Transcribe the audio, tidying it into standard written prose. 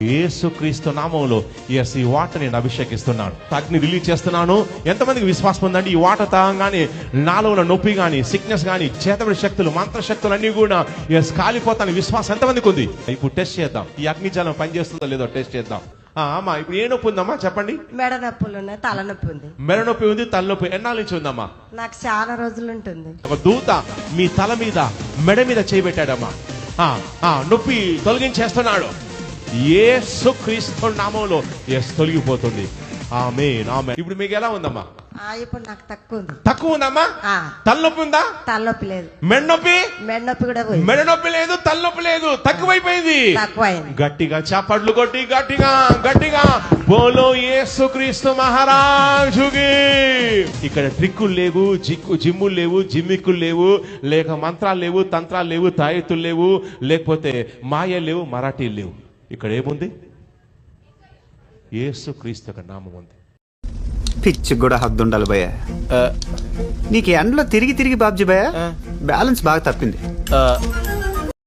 యేసుక్రీస్తు నామములో ఈ వాటర్ నేను అభిషేకిస్తున్నాను, అగ్ని రిలీజ్ చేస్తున్నాను. ఎంతమందికి విశ్వాసం ఉందండి? ఈ వాటర్ తాగంగానే నాలో ఉన్న నొప్పి కానీ, సిక్నెస్ కానీ, చేతబడి శక్తులు, మంత్రశక్తులు అన్ని కూడా కాలిపోతాను. విశ్వాసం ఎంతమందికి ఉంది? ఇప్పుడు టెస్ట్ చేద్దాం, ఈ అగ్ని జలం పనిచేస్తుందో లేదో టెస్ట్ చేద్దాం. అమ్మా, ఇప్పుడు ఏ నొప్పి ఉందమ్మా చెప్పండి? మెడ నొప్పులు ఉన్నాయి, తలనొప్పి ఉంది. మెడ నొప్పి ఉంది, తలనొప్పి ఎన్నాళ్ళ నుంచి ఉందమ్మా? నాకు చాలా రోజులు ఉంటుంది. ఒక దూత మీ తల మీద, మెడ మీద చేయబెట్టాడమ్మా. నొప్పి తొలగించేస్తున్నాడు. యేసుక్రీస్తు నామములో తొలగిపోతుంది. ఆమేన్, ఆమేన్. ఇప్పుడు మీకు ఎలా ఉందమ్మా? ఇప్పుడు నాకు తక్కువ ఉంది. తక్కువ ఉందమ్మా? తలనొప్పి ఉందా? తలనొప్పి లేదు. మెడ నొప్పి? మెడ నొప్పి కూడా పోయింది. మెడ నొప్పి లేదు, తలనొప్పి లేదు, తక్కువైపోయింది. తక్కువైంది. గట్టిగా చప్పట్లు కొట్టి గట్టిగా గట్టిగా బోలో యేసుక్రీస్తు మహారాజుకి. ఇక్కడ ట్రిక్కులు లేవు, జిమ్ములు లేవు, జిమ్మిక్కులు లేవు, లేక మంత్రాలు లేవు, తంత్రాలు లేవు, తాయెత్తులు లేవు, లేకపోతే మాయ లేవు, మరాఠీలు లేవు. ఇక్కడ ఏముంది? యేసుక్రీస్తు యొక్క నామం ఉంది. పిచ్చి కూడా హద్దు ఉండాలి భయ్య. నీకు ఎండలో తిరిగి తిరిగి బాబ్జీ భయ్య బ్యాలెన్స్ బాగా తప్పింది.